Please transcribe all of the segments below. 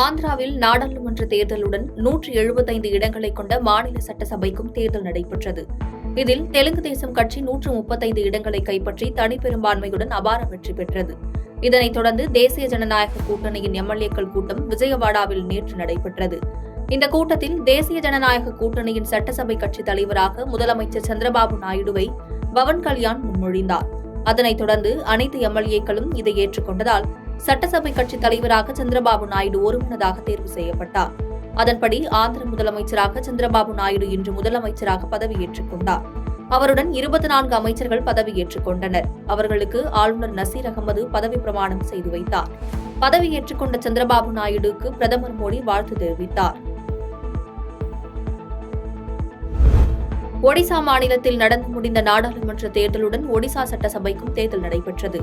ஆந்திராவில் நாடாளுமன்ற தேர்தலுடன் 175 இடங்களை கொண்ட மாநில சட்டசபைக்கும் தேர்தல் நடைபெற்றது. இதில் தெலுங்கு தேசம் கட்சி 135 இடங்களை கைப்பற்றி தனிப்பெரும்பான்மையுடன் அபார வெற்றி பெற்றது. இதனைத் தொடர்ந்து தேசிய ஜனநாயக கூட்டணியின் எம்எல்ஏக்கள் கூட்டம் விஜயவாடாவில் நேற்று நடைபெற்றது. இந்த கூட்டத்தில் தேசிய ஜனநாயக கூட்டணியின் சட்டசபை கட்சித் தலைவராக முதலமைச்சர் சந்திரபாபு நாயுடுவை பவன் கல்யாண் முன்மொழிந்தார். அதனைத் தொடர்ந்து அனைத்து எம்எல்ஏக்களும் இதை ஏற்றுக்கொண்டதால் சட்டசபை கட்சித் தலைவராக சந்திரபாபு நாயுடு ஒருமனதாக தேர்வு செய்யப்பட்டார். அதன்படி ஆந்திர முதலமைச்சராக சந்திரபாபு நாயுடு இன்று முதலமைச்சராக பதவியேற்றுக் கொண்டார். அவருடன் 24 அமைச்சர்கள் பதவியேற்றுக் கொண்டனர். அவர்களுக்கு ஆளுநர் நசீர் அகமது பதவி பிரமாணம் செய்து வைத்தார். பதவியேற்றுக் கொண்ட சந்திரபாபு நாயுடுக்கு பிரதமர் மோடி வாழ்த்து தெரிவித்தார். ஒடிசா மாநிலத்தில் நடந்து முடிந்த நாடாளுமன்ற தேர்தலுடன் ஒடிசா சட்டசபைக்கும் தேர்தல் நடைபெற்றது.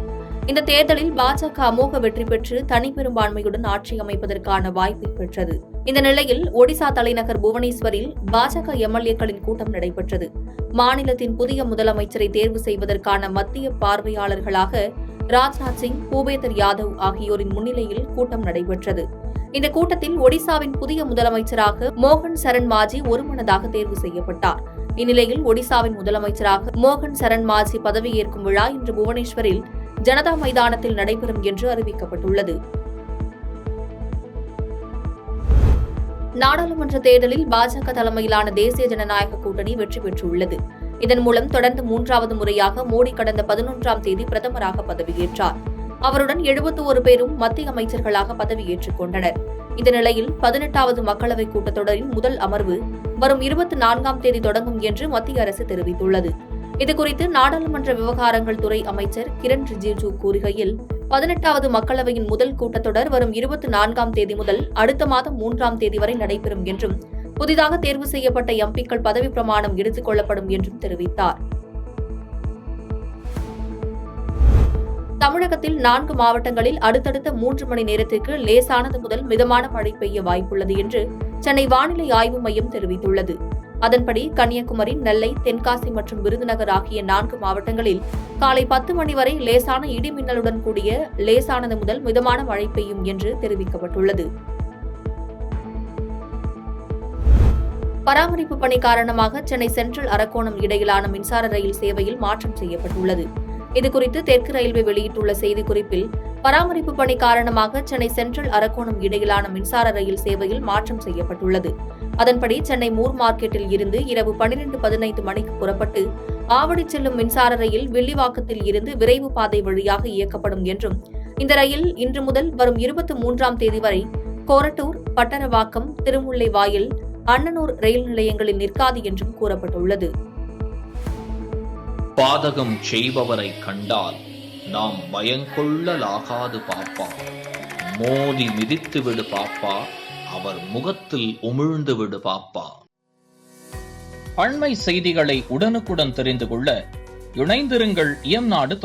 இந்த தேர்தலில் பாஜக அமோக வெற்றி பெற்று தனிப்பெரும்பான்மையுடன் ஆட்சி அமைப்பதற்கான வாய்ப்பை பெற்றது. இந்த நிலையில் ஒடிசா தலைநகர் புவனேஸ்வரில் பாஜக எம்எல்ஏக்களின் கூட்டம் நடைபெற்றது. மாநிலத்தின் புதிய முதலமைச்சரை தேர்வு செய்வதற்கான மத்திய பார்வையாளர்களாக ராஜ்நாத் சிங், பூபேந்தர் யாதவ் ஆகியோரின் முன்னிலையில் கூட்டம் நடைபெற்றது. இந்த கூட்டத்தில் ஒடிசாவின் புதிய முதலமைச்சராக மோகன் சரண் மாஜி ஒருமனதாக தேர்வு செய்யப்பட்டார். இந்நிலையில் ஒடிசாவின் முதலமைச்சராக மோகன் சரண் மாஜி பதவியேற்கும் விழா இன்று புவனேஸ்வரில் ஜனதா மைதானத்தில் நடைபெறும் என்று அறிவிக்கப்பட்டுள்ளது. நாடாளுமன்ற தேர்தலில் பாஜக தலைமையிலான தேசிய ஜனநாயக கூட்டணி வெற்றி பெற்றுள்ளது. இதன் மூலம் தொடர்ந்து 3வது முறையாக மோடி கடந்த 11ஆம் தேதி பிரதமராக பதவியேற்றார். அவருடன் 71 பேரும் மத்திய அமைச்சர்களாக பதவியேற்றுக் கொண்டனர். இந்த நிலையில் 18வது மக்களவைக் கூட்டத்தொடரின் முதல் அமர்வு வரும் 24ஆம் தேதி தொடங்கும் என்று மத்திய அரசு தெரிவித்துள்ளது. இதுகுறித்து நாடாளுமன்ற விவகாரங்கள் துறை அமைச்சர் கிரண் ரிஜிஜூ கூறுகையில், 18வது மக்களவையின் முதல் கூட்டத்தொடர் வரும் 24ஆம் தேதி முதல் அடுத்த மாதம் 3ஆம் தேதி வரை நடைபெறும் என்றும் புதிதாக தேர்வு செய்யப்பட்ட எம்பிக்கள் பதவி பிரமாணம் எடுத்துக் கொள்ளப்படும் என்றும் தெரிவித்தார். தமிழகத்தில் 4 மாவட்டங்களில் அடுத்தடுத்த 3 மணி நேரத்திற்கு லேசானது முதல் மிதமான மழை பெய்ய வாய்ப்புள்ளது என்று சென்னை வானிலை ஆய்வு மையம் தெரிவித்துள்ளது. அதன்படி கன்னியாகுமரி, நெல்லை, தென்காசி மற்றும் விருதுநகர் ஆகிய 4 மாவட்டங்களில் காலை 10 மணி வரை லேசான இடிமின்னலுடன் கூடிய லேசானது முதல் மிதமான மழை பெய்யும் என்று தெரிவிக்கப்பட்டுள்ளது. பராமரிப்பு பணி காரணமாக சென்னை சென்ட்ரல் அரக்கோணம் இடையிலான மின்சார ரயில் சேவையில் மாற்றம் செய்யப்பட்டுள்ளது. இதுகுறித்து தெற்கு ரயில்வே வெளியிட்டுள்ள செய்திக்குறிப்பில், பராமரிப்பு பணி காரணமாக சென்னை சென்ட்ரல் அரக்கோணம் இடையிலான மின்சார ரயில் சேவையில் மாற்றம் செய்யப்பட்டுள்ளது. அதன்படி சென்னை மூர் மார்க்கெட்டில் இருந்து இரவு 12:15 மணிக்கு புறப்பட்டு ஆவடி செல்லும் மின்சார ரயில் வில்லிவாக்கத்தில் இருந்து விரைவு பாதை வழியாக இயக்கப்படும் என்றும், இந்த ரயில் இன்று முதல் வரும் 23ஆம் தேதி வரை கொரட்டூர், பட்டரவாக்கம், திருமுல்லைவாயல், அண்ணனூர் ரயில் நிலையங்களில் நிற்காது என்றும் கூறப்பட்டுள்ளது. பாதகம் செய்பவரை கண்டால் நாம் பயங்கொள்ளலாகாது பாப்பா, மோதி மிதித்து விடு பாப்பா, அவர் முகத்தில் உமிழ்ந்து விடு பாப்பா. அண்மை செய்திகளை உடனுக்குடன் தெரிந்து கொள்ள இணைந்திருங்கள் இயம்நாடு